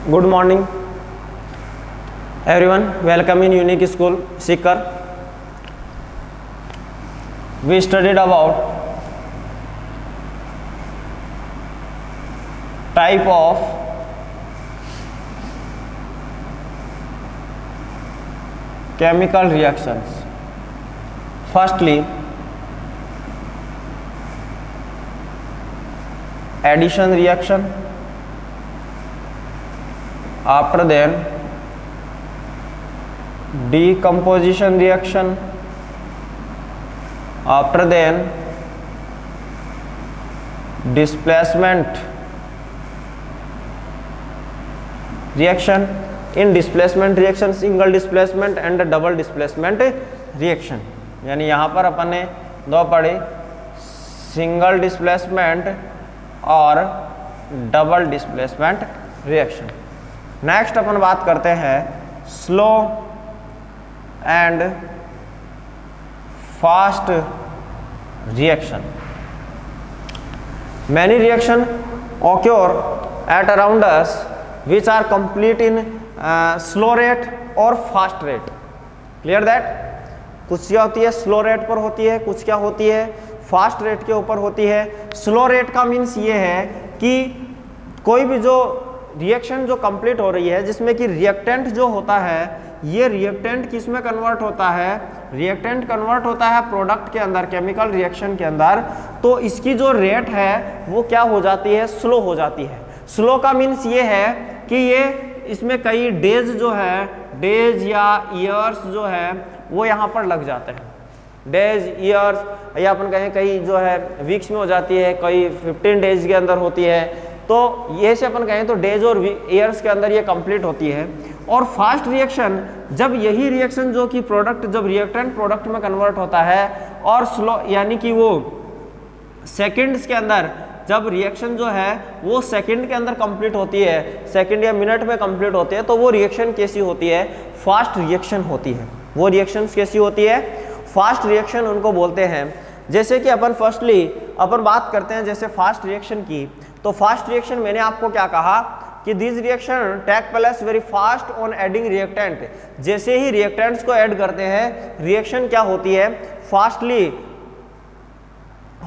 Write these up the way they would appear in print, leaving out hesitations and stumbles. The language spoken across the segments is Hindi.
Good morning, everyone. Welcome in Unique School, Sikar. We studied about type of chemical reactions. Firstly, addition reaction. After then, decomposition reaction. After then, displacement reaction. In displacement reaction, single displacement and double displacement reaction. यानी यहाँ पर अपन ने दो पढ़े, सिंगल डिस्प्लेसमेंट और डबल डिस्प्लेसमेंट रिएक्शन। नेक्स्ट अपन बात करते हैं slow and fast reaction. Many reaction occur at around us which are complete in slow rate और fast rate. Clear that? कुछ क्या होती है स्लो रेट पर होती है, कुछ क्या होती है फास्ट रेट के ऊपर होती है। स्लो रेट का मीन्स ये है कि कोई भी जो रिएक्शन जो कंप्लीट हो रही है जिसमें कि रिएक्टेंट जो होता है, ये रिएक्टेंट किस में कन्वर्ट होता है, रिएक्टेंट कन्वर्ट होता है प्रोडक्ट के अंदर, केमिकल रिएक्शन के अंदर। तो इसकी जो रेट है वो क्या हो जाती है, स्लो हो जाती है। स्लो का मीन्स ये है कि ये इसमें कई डेज जो है, डेज या ईयर्स जो है वो यहाँ पर लग जाते हैं। डेज, ईयर्स या अपन कहें कई जो है वीक्स में हो जाती है, कई 15 डेज के अंदर होती है। तो ये से अपन कहें तो डेज और ईयर्स के अंदर ये कंप्लीट होती है। और फास्ट रिएक्शन, जब यही रिएक्शन जो कि प्रोडक्ट, जब रिएक्टेंट प्रोडक्ट में कन्वर्ट होता है और स्लो यानी कि वो सेकंड्स के अंदर, जब रिएक्शन जो है वो सेकंड के अंदर कंप्लीट होती है, सेकंड या मिनट में कंप्लीट होती है, तो वो रिएक्शन कैसी होती है, फास्ट रिएक्शन होती है। वो रिएक्शन कैसी होती है, फास्ट रिएक्शन उनको बोलते हैं। जैसे कि अपन फर्स्टली अपन बात करते हैं जैसे फास्ट रिएक्शन की, तो फास्ट रिएक्शन मैंने आपको क्या कहा कि this reaction take place very fast on adding reactant. जैसे ही रिएक्टेंट्स को ऐड करते हैं रिएक्शन क्या होती है, फास्टली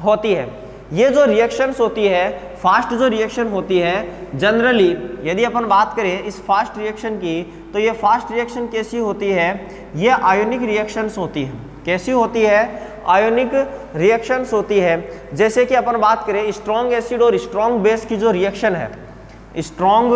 होती है। ये जो रिएक्शंस होती है, फास्ट जो रिएक्शन होती है, जनरली यदि अपन बात करें इस फास्ट रिएक्शन की, तो ये फास्ट रिएक्शन कैसी होती है, ये आयोनिक रिएक्शंस होती है। कैसी होती है, आयोनिक रिएक्शंस होती है। जैसे कि अपन बात करें स्ट्रॉन्ग एसिड और स्ट्रॉन्ग बेस की जो रिएक्शन है, स्ट्रॉन्ग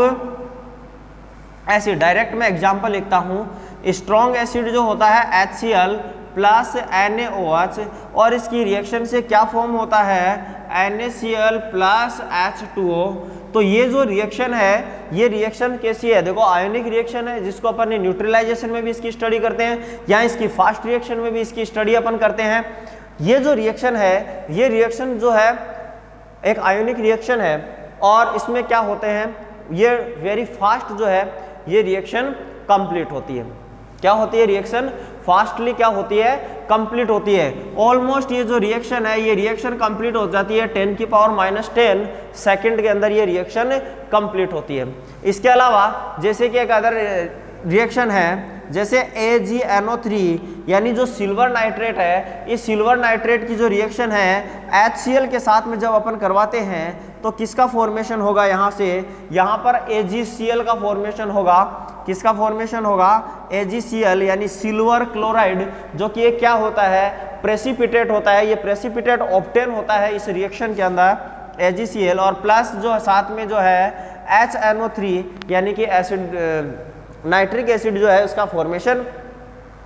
एसिड, डायरेक्ट मैं एग्जांपल लिखता हूँ। स्ट्रॉन्ग एसिड जो होता है HCl प्लस NaOH, और इसकी रिएक्शन से क्या फॉर्म होता है, NaCl प्लस H2O। तो ये जो रिएक्शन है, ये रिएक्शन कैसी है, देखो आयोनिक रिएक्शन है जिसको अपन ने न्यूट्रलाइजेशन में भी इसकी स्टडी करते हैं, या इसकी फास्ट रिएक्शन में भी इसकी स्टडी अपन करते हैं। ये जो रिएक्शन है, ये रिएक्शन जो है एक आयोनिक रिएक्शन है, और इसमें क्या होते हैं, ये वेरी फास्ट जो है ये रिएक्शन कंप्लीट होती है। क्या होती है, रिएक्शन फास्टली क्या होती है, कंप्लीट होती है। ऑलमोस्ट ये जो रिएक्शन है, ये रिएक्शन कंप्लीट हो जाती है 10⁻⁻10 सेकंड के अंदर ये रिएक्शन कंप्लीट होती है। इसके अलावा जैसे कि एक अदर रिएक्शन है जैसे AgNO3, यानी जो सिल्वर नाइट्रेट है, इस सिल्वर नाइट्रेट की जो रिएक्शन है HCl के साथ में जब अपन करवाते हैं तो किसका फॉर्मेशन होगा, यहाँ से यहाँ पर AgCl का फॉर्मेशन होगा। किसका फॉर्मेशन होगा, AgCl यानी सिल्वर क्लोराइड, जो कि ये क्या होता है, प्रेसिपिटेट होता है। ये प्रेसिपिटेट ऑब्टेन होता है इस रिएक्शन के अंदर AgCl, और प्लस जो साथ में जो है HNO3 यानी कि एसिड, नाइट्रिक एसिड जो है उसका फॉर्मेशन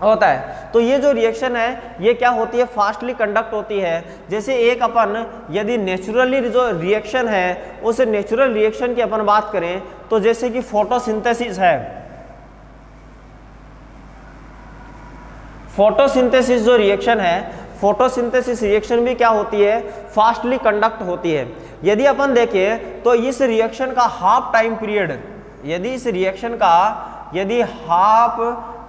होता है। तो ये जो रिएक्शन है ये क्या होती है, फास्टली कंडक्ट होती है। जैसे एक अपन यदि नेचुरली जो रिएक्शन है उस नेचुरल रिएक्शन की अपन बात करें तो जैसे कि फोटोसिंथेसिस है, फोटोसिंथेसिस जो रिएक्शन है, फोटोसिंथेसिस रिएक्शन भी क्या होती है, फास्टली कंडक्ट होती है। यदि अपन देखें तो इस रिएक्शन का हाफ टाइम पीरियड, यदि इस रिएक्शन का यदि हाफ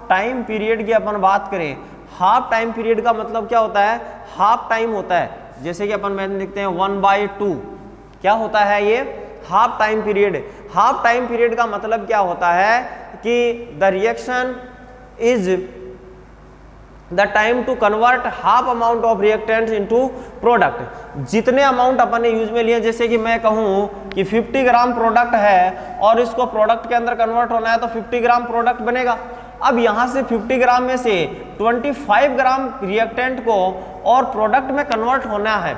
टाइम पीरियड की अपन बात करें, हाफ टाइम पीरियड का मतलब क्या होता है, हाफ टाइम होता है। जैसे कि अपन मैथ लिखते हैं 1/2, क्या होता है ये, half time period. Half time period का मतलब क्या होता है कि the reaction is the time to convert half amount of reactants into product. जितने अमाउंट अपन ने यूज में लिए, जैसे कि मैं कहूँ कि 50 ग्राम प्रोडक्ट है और इसको प्रोडक्ट के अंदर कन्वर्ट होना है तो 50 ग्राम प्रोडक्ट बनेगा। अब यहाँ से 50 ग्राम में से 25 ग्राम रिएक्टेंट को और प्रोडक्ट में कन्वर्ट होना है।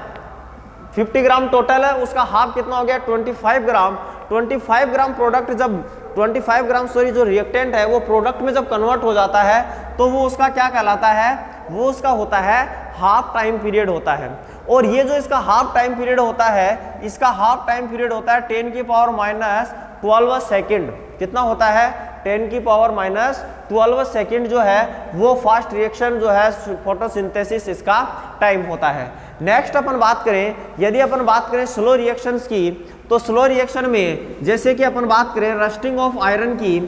50 ग्राम टोटल है, उसका हाफ कितना हो गया 25 ग्राम। 25 ग्राम प्रोडक्ट जब 25 ग्राम जो रिएक्टेंट है वो प्रोडक्ट में जब कन्वर्ट हो जाता है तो वो उसका क्या कहलाता है, वो उसका होता है हाफ टाइम पीरियड होता है। और ये जो इसका हाफ टाइम पीरियड होता है, इसका हाफ टाइम पीरियड होता है 10 की पावर माइनस 12 सेकेंड। कितना होता है 10 की पावर माइनस 12 सेकेंड जो है वो फास्ट रिएक्शन जो है फोटोसिंथेसिस इसका टाइम होता है। नेक्स्ट अपन बात करें, यदि अपन बात करें स्लो रिएक्शंस की, तो स्लो रिएक्शन में जैसे कि अपन बात करें रस्टिंग ऑफ आयरन की,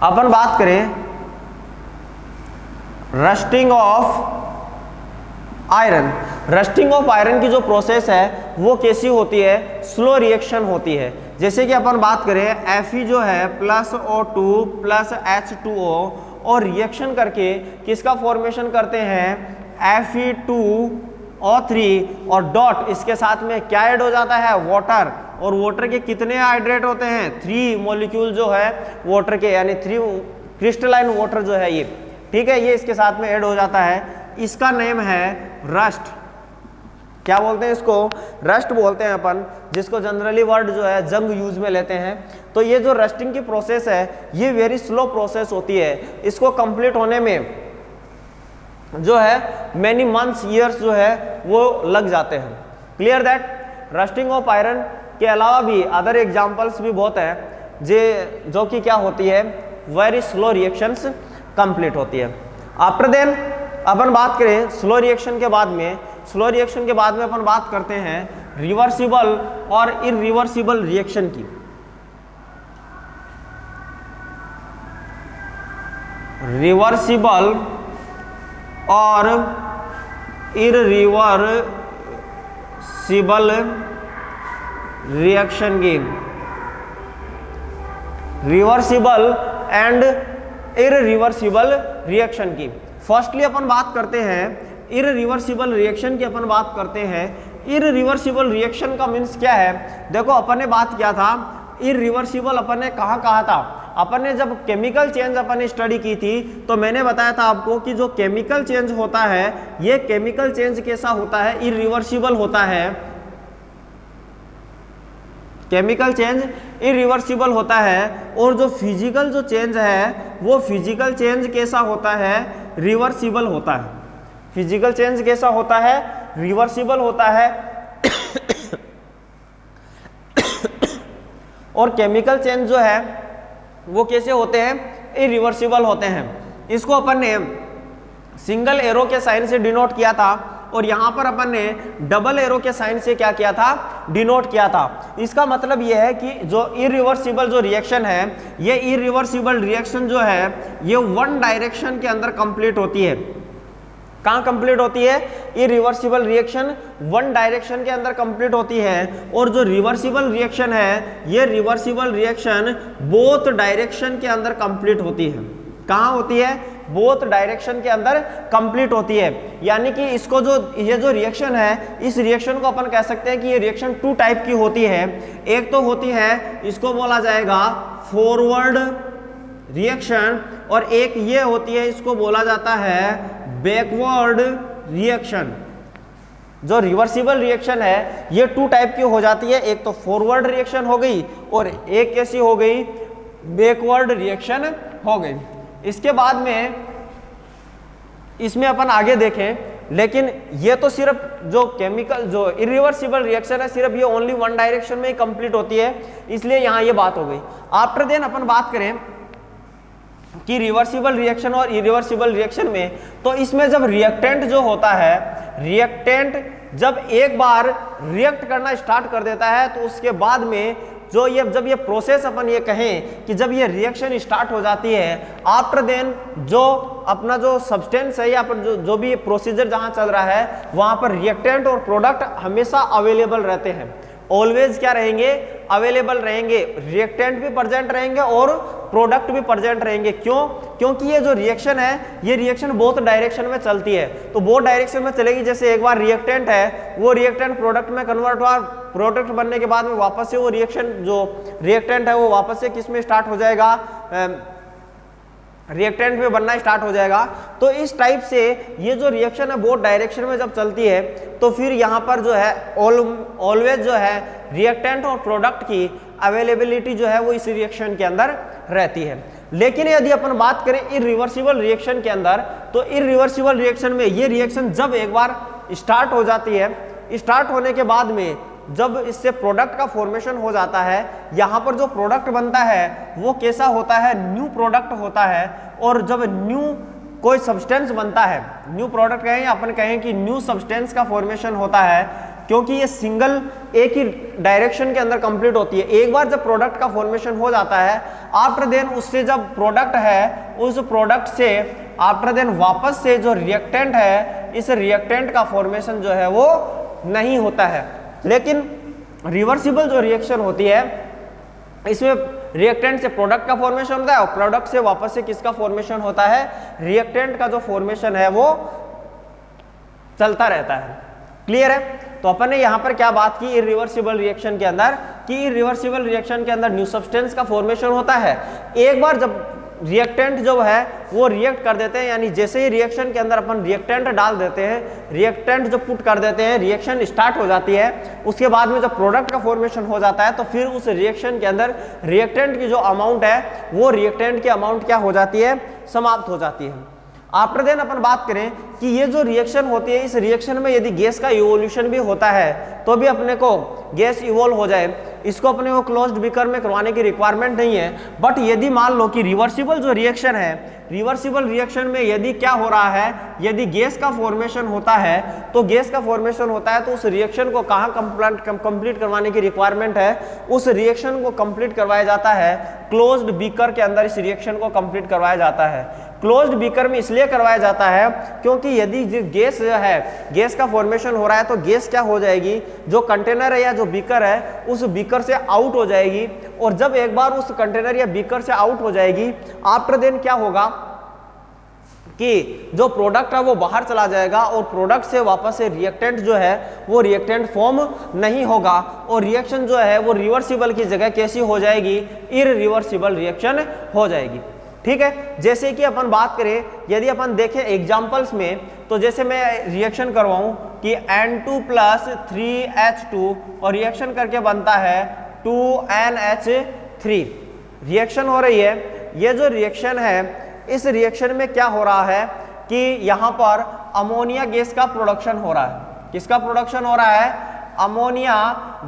अपन बात करें rusting of iron. Rusting of iron की जो प्रोसेस है वो कैसी होती है, स्लो रिएक्शन होती है। जैसे कि अपन बात करें Fe जो है प्लस O2 प्लस H2O और रिएक्शन करके किसका फॉर्मेशन करते हैं Fe2O3 और डॉट इसके साथ में क्या ऐड हो जाता है वाटर। और वाटर के कितने हाइड्रेट होते हैं 3 मॉलिक्यूल जो है वाटर के, यानी 3 क्रिस्टलाइन वाटर जो है ये, ठीक है, ये इसके साथ में ऐड हो जाता है। इसका नेम है रस्ट। क्या बोलते हैं इसको, रस्ट बोलते हैं अपन, जिसको जनरली वर्ड जो है जंग यूज में लेते हैं। तो ये जो रस्टिंग की प्रोसेस है ये वेरी स्लो प्रोसेस होती है। इसको कंप्लीट होने में जो है मैनी मंथ्स ईयर्स जो है वो लग जाते हैं। Clear that. Rusting of iron के अलावा भी अदर एग्जांपल्स भी बहुत हैं जो कि क्या होती है वेरी स्लो रिएक्शंस कंप्लीट होती है। आफ्टर देन अपन बात करें स्लो रिएक्शन के बाद में, स्लो रिएक्शन के बाद में अपन बात करते हैं रिवर्सिबल और इरिवर्सिबल रिएक्शन की। रिवर्सिबल और इरिवर्सिबल रिएक्शन की, रिवर्सिबल एंड इरिवर्सिबल रिएक्शन की। फर्स्टली अपन बात करते हैं इरिवर्सिबल रिएक्शन की। अपन बात करते हैं इरिवर्सिबल रिएक्शन का मीन्स क्या है। देखो अपन ने बात किया था इरिवर्सिबल, अपन ने कहाँ कहा था, अपन ने जब केमिकल चेंज अपन ने स्टडी की थी तो मैंने बताया था आपको कि जो केमिकल चेंज होता है ये केमिकल चेंज कैसा होता है, इरिवर्सिबल होता है। केमिकल चेंज इरिवर्सिबल होता है और जो फिजिकल जो चेंज है वो फिजिकल चेंज कैसा होता है, रिवर्सिबल होता है। फिजिकल चेंज कैसा होता है, रिवर्सिबल होता है। और केमिकल चेंज जो है वो कैसे होते हैं, इरिवर्सिबल होते हैं। इसको अपन ने सिंगल एरो के साइन से डिनोट किया था और यहाँ पर अपन ने डबल एरो के साइन से क्या किया था, डिनोट किया था। इसका मतलब यह है कि जो इरिवर्सिबल जो रिएक्शन है, ये इरिवर्सिबल रिएक्शन जो है ये वन डायरेक्शन के अंदर कंप्लीट होती है। कहाँ कंप्लीट होती है, इरिवर्सिबल रिएक्शन वन डायरेक्शन के अंदर कंप्लीट होती है। और जो रिवर्सिबल रिएक्शन है ये रिवर्सिबल रिएक्शन बोथ डायरेक्शन के अंदर कंप्लीट होती है। कहाँ होती है, बोथ डायरेक्शन के अंदर कंप्लीट होती है। यानी कि इसको जो ये जो रिएक्शन है, इस रिएक्शन को अपन कह सकते हैं कि ये रिएक्शन 2 टाइप की होती है। एक तो होती है, इसको बोला जाएगा फॉरवर्ड रिएक्शन, और एक ये होती है, इसको बोला जाता है बैकवर्ड रिएक्शन। जो रिवर्सिबल रिएक्शन है ये 2 टाइप की हो जाती है। एक तो फॉरवर्ड रिएक्शन हो गई और एक कैसी हो गई, बैकवर्ड रिएक्शन हो गई। इसके बाद में इसमें अपन आगे देखें, लेकिन ये तो सिर्फ जो केमिकल जो इरिवर्सिबल रिएक्शन है सिर्फ ये ओनली वन डायरेक्शन में ही कंप्लीट होती है, इसलिए यहाँ ये बात हो गई। आफ्टर देन अपन बात करें कि रिवर्सिबल रिएक्शन और इरिवर्सिबल रिएक्शन में, तो इसमें जब रिएक्टेंट जो होता है, रिएक्टेंट जब एक बार रिएक्ट करना स्टार्ट कर देता है तो उसके बाद में जो ये जब ये प्रोसेस अपन ये कहें कि जब ये रिएक्शन स्टार्ट हो जाती है, आफ्टर देन जो अपना जो सब्सटेंस है या पर जो भी प्रोसीजर जहां चल रहा है वहां पर रिएक्टेंट और प्रोडक्ट हमेशा अवेलेबल रहते हैं, ऑलवेज क्या रहेंगे, अवेलेबल रहेंगे, रिएक्टेंट भी प्रेजेंट रहेंगे और प्रोडक्ट भी प्रेजेंट रहेंगे। क्यों? क्योंकि ये जो रिएक्शन है ये रिएक्शन बहुत डायरेक्शन में चलती है, तो बहुत डायरेक्शन में चलेगी। जैसे एक बार रिएक्टेंट है वो रिएक्टेंट प्रोडक्ट में कन्वर्ट हुआ, प्रोडक्ट बनने के बाद में वापस से वो रिएक्शन जो रिएक्टेंट है वो वापस से किस में स्टार्ट हो जाएगा, रिएक्टेंट में बनना स्टार्ट हो जाएगा। तो इस टाइप से ये जो रिएक्शन है बहुत डायरेक्शन में जब चलती है तो फिर यहाँ पर जो है ऑलवेज जो है रिएक्टेंट और प्रोडक्ट की अवेलेबिलिटी जो है वो इस रिएक्शन के अंदर रहती है। लेकिन यदि अपन बात करें इरिवर्सिबल रिएक्शन के अंदर, तो इरिवर्सिबल रिएक्शन में ये रिएक्शन जब एक बार स्टार्ट हो जाती है, स्टार्ट होने के बाद में जब इससे प्रोडक्ट का फॉर्मेशन हो जाता है, यहाँ पर जो प्रोडक्ट बनता है वो कैसा होता है, न्यू प्रोडक्ट होता है। और जब न्यू कोई सब्सटेंस बनता है, न्यू प्रोडक्ट कहें या अपन कहें कि न्यू सब्सटेंस का फॉर्मेशन होता है, क्योंकि ये सिंगल एक ही डायरेक्शन के अंदर कंप्लीट होती है। एक बार जब प्रोडक्ट का फॉर्मेशन हो जाता है, आफ्टर देन उससे जब प्रोडक्ट है उस प्रोडक्ट से आफ्टर देन वापस से जो रिएक्टेंट है, इस रिएक्टेंट का फॉर्मेशन जो है वो नहीं होता है। लेकिन रिवर्सिबल जो रिएक्शन होती है इसमें रिएक्टेंट से प्रोडक्ट का फॉर्मेशन होता है और प्रोडक्ट से वापस से किसका फॉर्मेशन होता है, रिएक्टेंट का जो फॉर्मेशन है वो चलता रहता है। क्लियर है? तो अपन ने यहां पर क्या बात की इरिवर्सिबल रिएक्शन के अंदर, कि इरिवर्सिबल रिएक्शन के अंदर न्यू सब्सटेंस का फॉर्मेशन होता है। एक बार जब रिएक्टेंट जो है वो रिएक्ट कर देते हैं, यानी जैसे ही रिएक्शन के अंदर अपन रिएक्टेंट डाल देते हैं, रिएक्टेंट जो पुट कर देते हैं, रिएक्शन स्टार्ट हो जाती है। उसके बाद में जब प्रोडक्ट का फॉर्मेशन हो जाता है तो फिर उस रिएक्शन के अंदर रिएक्टेंट की जो अमाउंट है वो रिएक्टेंट की अमाउंट क्या हो जाती है, समाप्त हो जाती है। आफ्टर देन अपन बात करें कि ये जो रिएक्शन होती है, इस रिएक्शन में यदि गैस का इवोल्यूशन भी होता है तो भी अपने को गैस इवोल्व हो जाए, इसको अपने को क्लोज्ड बीकर में करवाने की रिक्वायरमेंट नहीं है। बट यदि मान लो कि रिवर्सिबल जो रिएक्शन है, रिवर्सिबल रिएक्शन में यदि क्या हो रहा है, यदि गैस का फॉर्मेशन होता है, तो गैस का फॉर्मेशन होता है तो उस रिएक्शन को कहाँ कंप्लीट करवाने की रिक्वायरमेंट है, उस रिएक्शन को कंप्लीट करवाया जाता है क्लोज्ड बीकर के अंदर। इस रिएक्शन को कंप्लीट करवाया जाता है क्लोज्ड बीकर में, इसलिए करवाया जाता है क्योंकि यदि गैस जो है, गैस का फॉर्मेशन हो रहा है तो गैस क्या हो जाएगी, जो कंटेनर है या जो बीकर है उस बीकर से आउट हो जाएगी। और जब एक बार उस कंटेनर या बीकर से आउट हो जाएगी, आफ्टर देन क्या होगा कि जो प्रोडक्ट है वो बाहर चला जाएगा और प्रोडक्ट से वापस से रिएक्टेंट जो है वो रिएक्टेंट फॉर्म नहीं होगा और रिएक्शन जो है वो रिवर्सिबल की जगह कैसी हो जाएगी, इरिवर्सिबल रिएक्शन हो जाएगी। ठीक है? जैसे कि अपन बात करें, यदि अपन देखें एग्जांपल्स में, तो जैसे मैं रिएक्शन करवाऊं कि N2 + 3H2 और रिएक्शन करके बनता है 2NH3, रिएक्शन हो रही है। ये जो रिएक्शन है, इस रिएक्शन में क्या हो रहा है कि यहाँ पर अमोनिया गैस का प्रोडक्शन हो रहा है। किसका प्रोडक्शन हो रहा है? अमोनिया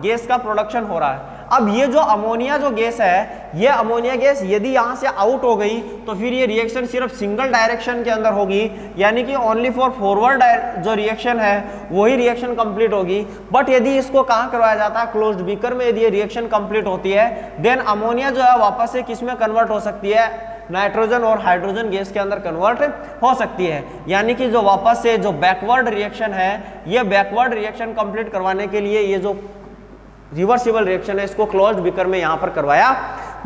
गैस का प्रोडक्शन हो रहा है। अब ये जो अमोनिया जो गैस है, ये अमोनिया गैस यदि यहाँ से आउट हो गई तो फिर ये रिएक्शन सिर्फ सिंगल डायरेक्शन के अंदर होगी, यानी कि ओनली फॉर फॉरवर्ड जो रिएक्शन है वही रिएक्शन कंप्लीट होगी। बट यदि इसको कहाँ करवाया जाता है, क्लोज्ड बीकर में, यदि ये रिएक्शन कंप्लीट होती है, देन अमोनिया जो है वापस से किस में कन्वर्ट हो सकती है, नाइट्रोजन और हाइड्रोजन गैस के अंदर कन्वर्ट हो सकती है। यानी कि जो वापस से जो बैकवर्ड रिएक्शन है, ये बैकवर्ड रिएक्शन कंप्लीट करवाने के लिए ये जो रिवर्सिबल रिएक्शन है इसको क्लोज्ड बीकर में यहाँ पर करवाया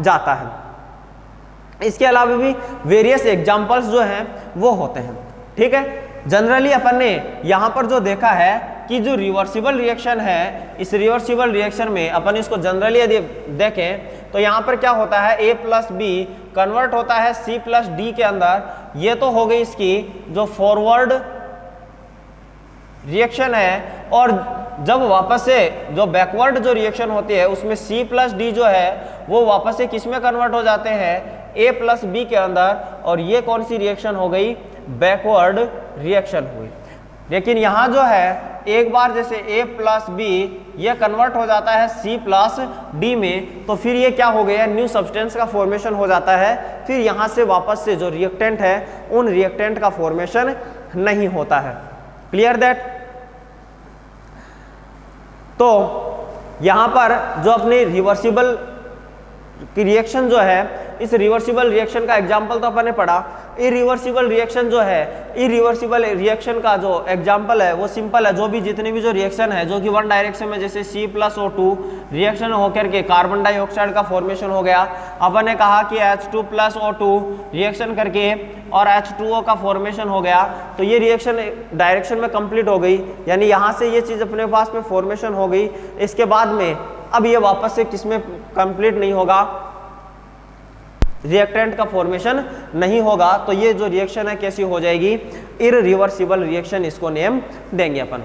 जाता है। इसके अलावा भी वेरियस एग्जांपल्स जो हैं वो होते हैं। ठीक है? जनरली अपन ने यहाँ पर जो देखा है कि जो रिवर्सिबल रिएक्शन है, इस रिवर्सिबल रिएक्शन में अपन इसको जनरली यदि देखें तो यहाँ पर क्या होता है, A + B कन्वर्ट होता है C + D के अंदर। ये तो हो गई इसकी जो फॉरवर्ड रिएक्शन है। और जब वापस से जो बैकवर्ड जो रिएक्शन होती है उसमें C + D जो है वो वापस से किस में कन्वर्ट हो जाते हैं, A + B के अंदर। और ये कौन सी रिएक्शन हो गई, बैकवर्ड रिएक्शन हुई। लेकिन यहाँ जो है एक बार जैसे A + B ये कन्वर्ट हो जाता है C + D में, तो फिर ये क्या हो गया, न्यू सब्सटेंस का फॉर्मेशन हो जाता है। फिर यहाँ से वापस से जो रिएक्टेंट है उन रिएक्टेंट का फॉर्मेशन नहीं होता है। Clear that? तो यहाँ पर जो अपनी रिवर्सिबल रिएक्शन जो है, इस रिवर्सिबल रिएक्शन का एग्जाम्पल तो अपन ने पढ़ा। इरिवर्सिबल रिएक्शन जो है, इरिवर्सिबल रिएक्शन का जो एग्जाम्पल है वो सिंपल है। जो भी जितनी भी जो रिएक्शन है जो कि वन डायरेक्शन में, जैसे C+O2 रिएक्शन होकर के कार्बन डाइऑक्साइड का फॉर्मेशन हो गया, अपन ने कहा कि H2+O2 रिएक्शन करके और H2O का फॉर्मेशन हो गया, तो ये रिएक्शन डायरेक्शन में कंप्लीट हो गई, यानी यहाँ से ये चीज़ अपने पास में फॉर्मेशन हो गई। इसके बाद में अब ये वापस से किसमें कंप्लीट नहीं होगा, रिएक्टेंट का फॉर्मेशन नहीं होगा, तो ये जो रिएक्शन है कैसी हो जाएगी, इररिवर्सिबल रिएक्शन इसको नेम देंगे अपन।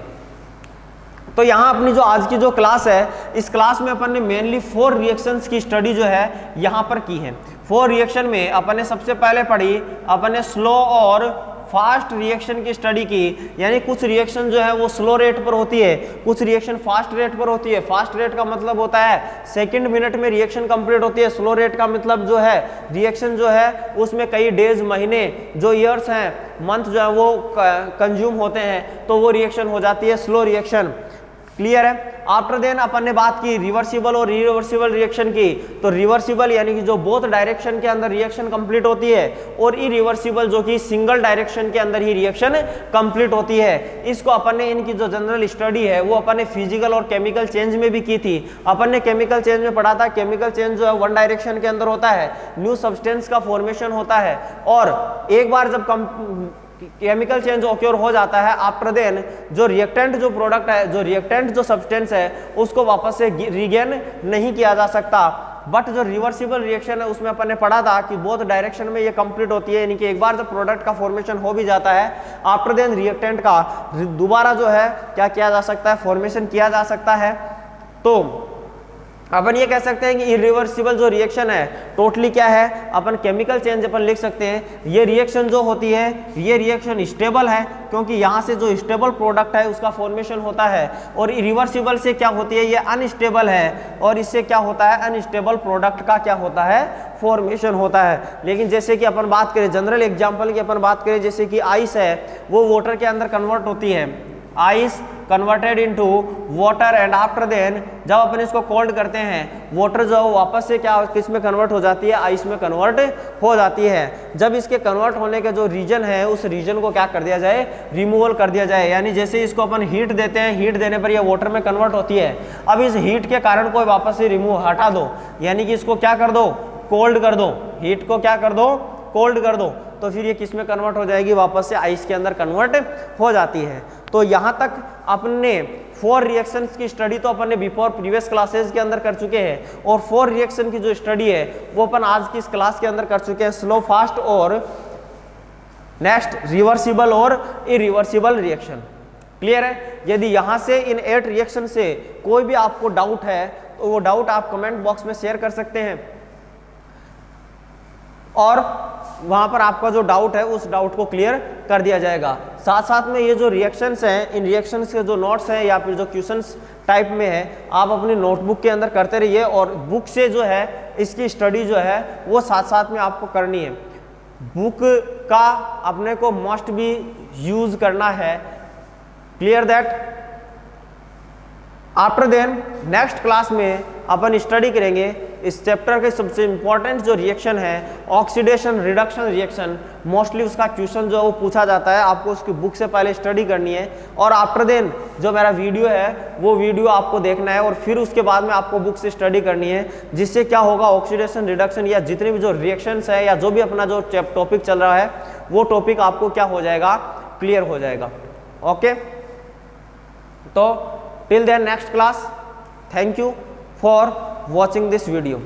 तो यहाँ अपनी जो आज की जो क्लास है, इस क्लास में अपन ने मेनली 4 रिएक्शंस की स्टडी जो है यहाँ पर की है। 4 रिएक्शन में अपन ने सबसे पहले पढ़ी, अपन ने स्लो और फास्ट रिएक्शन की स्टडी की, यानी कुछ रिएक्शन जो है वो स्लो रेट पर होती है, कुछ रिएक्शन फास्ट रेट पर होती है। फास्ट रेट का मतलब होता है सेकंड मिनट में रिएक्शन कंप्लीट होती है। स्लो रेट का मतलब जो है रिएक्शन जो है उसमें कई डेज, महीने, जो ईयर्स हैं, मंथ जो है वो कंज्यूम होते हैं, तो वो रिएक्शन हो जाती है स्लो रिएक्शन। क्लियर है। आफ्टर देन अपन ने बात की रिवर्सिबल और इरिवर्सिबल रिएक्शन की। तो रिवर्सिबल यानी कि जो बोथ डायरेक्शन के अंदर रिएक्शन कंप्लीट होती है, और इरिवर्सिबल जो कि सिंगल डायरेक्शन के अंदर ही रिएक्शन कंप्लीट होती है। इसको अपन ने, इनकी जो जनरल स्टडी है वो अपन ने फिजिकल और केमिकल चेंज में भी की थी। अपन ने केमिकल चेंज में पढ़ा था, केमिकल चेंज जो है वन डायरेक्शन के अंदर होता है, न्यू सब्सटेंस का फॉर्मेशन होता है, और एक बार जब केमिकल चेंज ऑक्योर हो जाता है, आफ्टर देन जो रिएक्टेंट जो प्रोडक्ट है, जो रिएक्टेंट जो सब्सटेंस है, उसको वापस से रीगेन नहीं किया जा सकता। बट जो रिवर्सिबल रिएक्शन है उसमें अपन ने पढ़ा था कि बोथ डायरेक्शन में ये कंप्लीट होती है, यानी कि एक बार जब प्रोडक्ट का फॉर्मेशन हो भी जाता है, आफ्टर देन रिएक्टेंट का दोबारा जो है क्या किया जा सकता है, फॉर्मेशन किया जा सकता है। तो अपन ये कह सकते हैं कि इरिवर्सिबल जो रिएक्शन है टोटली क्या है, अपन केमिकल चेंज अपन लिख सकते हैं। ये रिएक्शन जो होती है, ये रिएक्शन स्टेबल है, क्योंकि यहाँ से जो स्टेबल प्रोडक्ट है उसका फॉर्मेशन होता है, और इरिवर्सिबल से क्या होती है, ये अनस्टेबल है, और इससे क्या होता है, अनस्टेबल प्रोडक्ट का क्या होता है, फॉर्मेशन होता है। लेकिन जैसे कि अपन बात करें, जनरल एग्जाम्पल की अपन बात करें, जैसे कि आइस है वो वाटर के अंदर कन्वर्ट होती है, ice converted into water, and after then जब अपन इसको कोल्ड करते हैं, वाटर जो वापस से क्या किस में कन्वर्ट हो जाती है, आइस में कन्वर्ट हो जाती है। जब इसके कन्वर्ट होने का जो रीजन है, उस रीजन को क्या कर दिया जाए, रिमूवल कर दिया जाए। यानी जैसे इसको अपन हीट देते हैं, हीट देने पर यह वाटर में कन्वर्ट होती है। अब इस हीट के कारण को वापस से रिमूव हटा दो, यानी कि इसको क्या कर दो, कोल्ड कर दो, हीट को क्या कर दो, कोल्ड कर दो, तो फिर ये किस में कन्वर्ट हो जाएगी, वापस से आइस के अंदर कन्वर्ट हो जाती है। तो यहाँ तक अपने 4 रिएक्शंस की स्टडी तो अपन ने बिफोर प्रीवियस क्लासेस के अंदर कर चुके हैं, और 4 रिएक्शन की जो स्टडी है वो अपन आज की इस क्लास के अंदर कर चुके हैं, स्लो, फास्ट और नेक्स्ट रिवर्सिबल और इरिवर्सिबल रिएक्शन। क्लियर है। यदि यहाँ से इन 8 रिएक्शन से कोई भी आपको डाउट है तो वो डाउट आप कमेंट बॉक्स में शेयर कर सकते हैं, और वहां पर आपका जो डाउट है उस डाउट को क्लियर कर दिया जाएगा। साथ साथ में ये जो रिएक्शंस हैं, इन रिएक्शंस के जो नोट्स हैं या फिर जो क्वेश्चंस टाइप में है, आप अपनी नोटबुक के अंदर करते रहिए, और बुक से जो है इसकी स्टडी जो है वो साथ साथ में आपको करनी है। बुक का अपने को मस्ट भी यूज करना है। Clear that. After then next class में अपन स्टडी करेंगे इस चैप्टर के सबसे इंपॉर्टेंट जो रिएक्शन है, ऑक्सीडेशन रिडक्शन रिएक्शन। मोस्टली उसका क्वेश्चन जो है वो पूछा जाता है, आपको उसकी बुक से पहले स्टडी करनी है, और आफ्टर देन जो मेरा वीडियो है वो वीडियो आपको देखना है, और फिर उसके बाद में आपको बुक से स्टडी करनी है, जिससे क्या होगा, ऑक्सीडेशन रिडक्शन या जितने भी जो रिएक्शंस है या जो भी अपना जो टॉपिक चल रहा है वो टॉपिक आपको क्या हो जाएगा, क्लियर हो जाएगा। ओके, तो till then next class, thank you for watching this video.